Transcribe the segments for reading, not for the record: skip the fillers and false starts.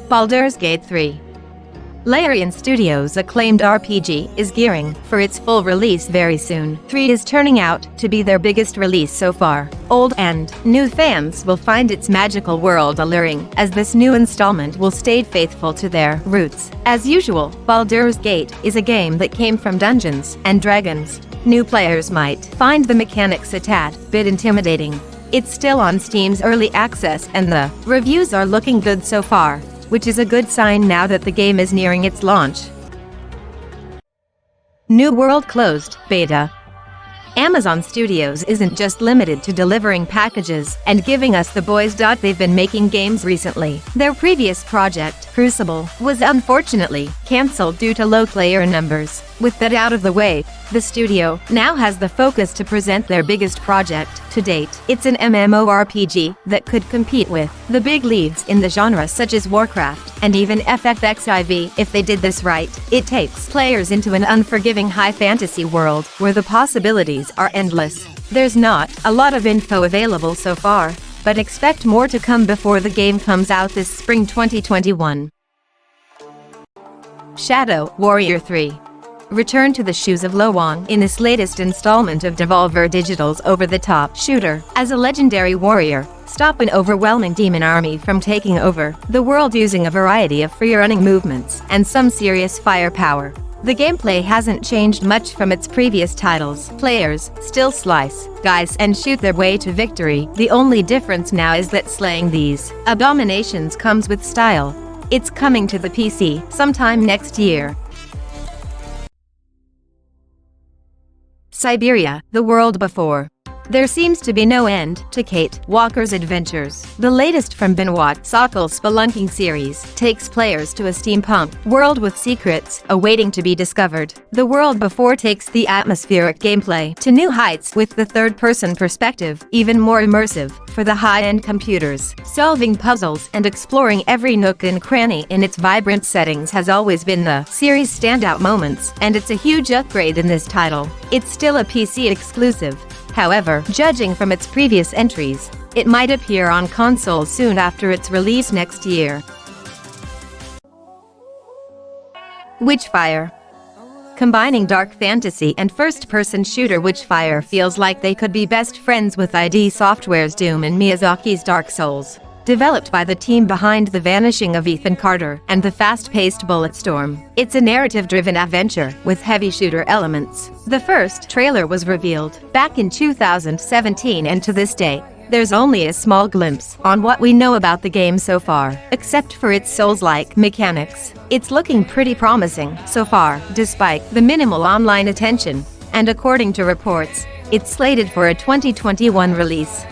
Baldurs Gate 3. Larian Studios' acclaimed RPG is gearing for its full release very soon. 3 is turning out to be their biggest release so far. Old and new fans will find its magical world alluring, as this new installment will stay faithful to their roots. As usual, Baldur's Gate is a game that came from Dungeons and Dragons. New players might find the mechanics a tad bit intimidating. It's still on Steam's early access and the reviews are looking good so far, which is a good sign now that the game is nearing its launch. New World closed beta. Amazon Studios isn't just limited to delivering packages and giving us the boys. They've been making games recently. Their previous project, Crucible, was unfortunately cancelled due to low player numbers. With that out of the way, the studio now has the focus to present their biggest project to date. It's an MMORPG that could compete with the big leads in the genre such as Warcraft and even FFXIV if they did this right. It takes players into an unforgiving high fantasy world where the possibilities are endless. There's not a lot of info available so far, but expect more to come before the game comes out this spring 2021. Shadow Warrior 3. Return to the shoes of Lo Wang in this latest installment of Devolver Digital's over-the-top shooter. As a legendary warrior, stop an overwhelming demon army from taking over the world using a variety of free-running movements and some serious firepower. The gameplay hasn't changed much from its previous titles. Players still slice, dice, and shoot their way to victory. The only difference now is that slaying these abominations comes with style. It's coming to the PC sometime next year. Syberia, the world before. There seems to be no end to Kate Walker's adventures. The latest from Benoit Sokkel's spelunking series takes players to a steampunk world with secrets awaiting to be discovered. The world before takes the atmospheric gameplay to new heights with the third-person perspective, even more immersive for the high-end computers. Solving puzzles and exploring every nook and cranny in its vibrant settings has always been the series' standout moments, and it's a huge upgrade in this title. It's still a PC exclusive. However, judging from its previous entries, it might appear on consoles soon after its release next year. Witchfire. Combining dark fantasy and first-person shooter, Witchfire feels like they could be best friends with ID Software's Doom and Miyazaki's Dark Souls. Developed by the team behind The Vanishing of Ethan Carter and the fast-paced Bulletstorm, it's a narrative-driven adventure with heavy shooter elements. The first trailer was revealed back in 2017, and to this day, there's only a small glimpse on what we know about the game so far, except for its Souls-like mechanics. It's looking pretty promising so far, despite the minimal online attention, and according to reports, it's slated for a 2021 release.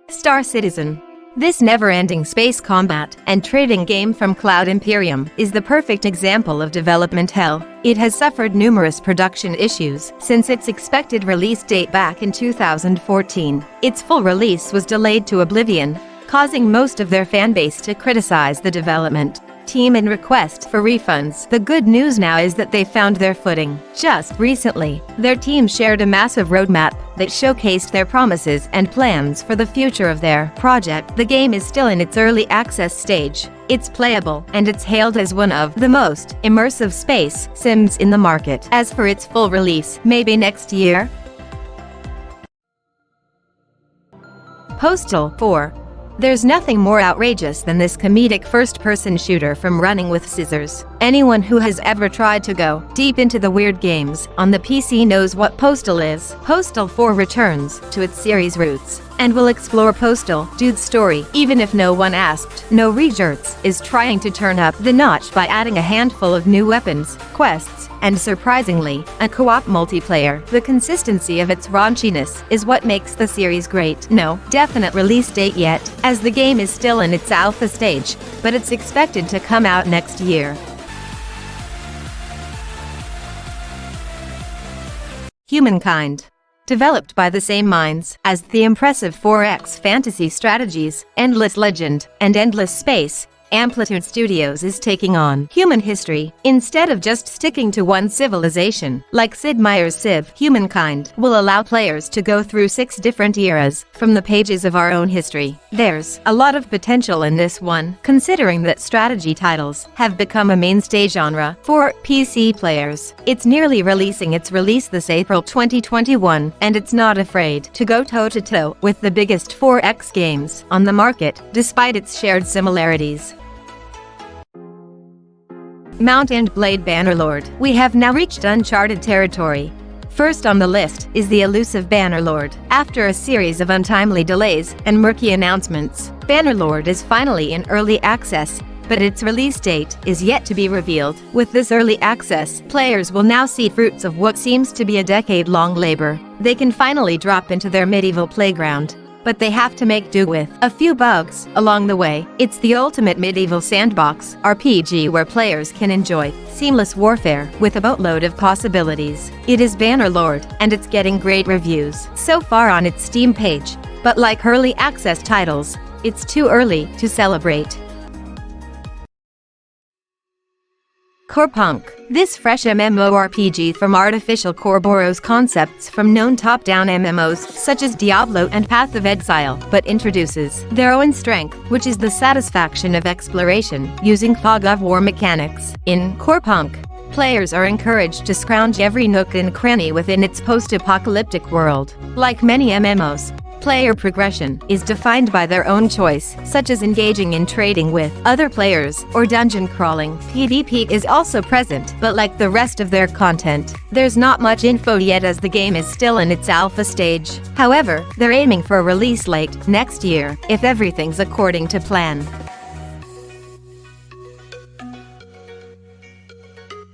Star Citizen. This never-ending space combat and trading game from Cloud Imperium is the perfect example of development hell. It has suffered numerous production issues since its expected release date back in 2014. Its full release was delayed to oblivion, causing most of their fanbase to criticize the development team and request for refunds. The good news now is that they found their footing. Just recently, their team shared a massive roadmap that showcased their promises and plans for the future of their project. The game is still in its early access stage. It's playable, and it's hailed as one of the most immersive space sims in the market. As for its full release, maybe next year. Postal 4. There's nothing more outrageous than this comedic first-person shooter from Running with Scissors. Anyone who has ever tried to go deep into the weird games on the PC knows what Postal is. Postal 4 returns to its series roots and will explore Postal Dude's story, even if no one asked. No Rejerts is trying to turn up the notch by adding a handful of new weapons, quests, and surprisingly, a co-op multiplayer. The consistency of its raunchiness is what makes the series great. No definite release date yet, as the game is still in its alpha stage, but it's expected to come out next year. Humankind. Developed by the same minds as the impressive 4X fantasy strategies, Endless Legend, and Endless Space, Amplitude Studios is taking on human history, instead of just sticking to one civilization. Like Sid Meier's Civ, Humankind will allow players to go through 6 different eras, from the pages of our own history. There's a lot of potential in this one, considering that strategy titles have become a mainstay genre for PC players. It's nearly releasing its release this April 2021, and it's not afraid to go toe-to-toe with the biggest 4X games on the market, despite its shared similarities. Mount and Blade Bannerlord. We have now reached uncharted territory. First on the list is the elusive Bannerlord. After a series of untimely delays and murky announcements, Bannerlord is finally in early access, but its release date is yet to be revealed. With this early access, players will now see fruits of what seems to be a decade-long labor. They can finally drop into their medieval playground, but they have to make do with a few bugs along the way. It's the ultimate medieval sandbox RPG where players can enjoy seamless warfare with a boatload of possibilities. It is Bannerlord, and it's getting great reviews so far on its Steam page. But like early access titles, it's too early to celebrate. Corepunk. This fresh MMORPG from Artificial Core borrows concepts from known top-down MMOs such as Diablo and Path of Exile, but introduces their own strength, which is the satisfaction of exploration using fog of war mechanics. In Corepunk, players are encouraged to scrounge every nook and cranny within its post-apocalyptic world. Like many MMOs, player progression is defined by their own choice, such as engaging in trading with other players or dungeon crawling. PvP is also present, but like the rest of their content, there's not much info yet as the game is still in its alpha stage. However, they're aiming for a release late next year, if everything's according to plan.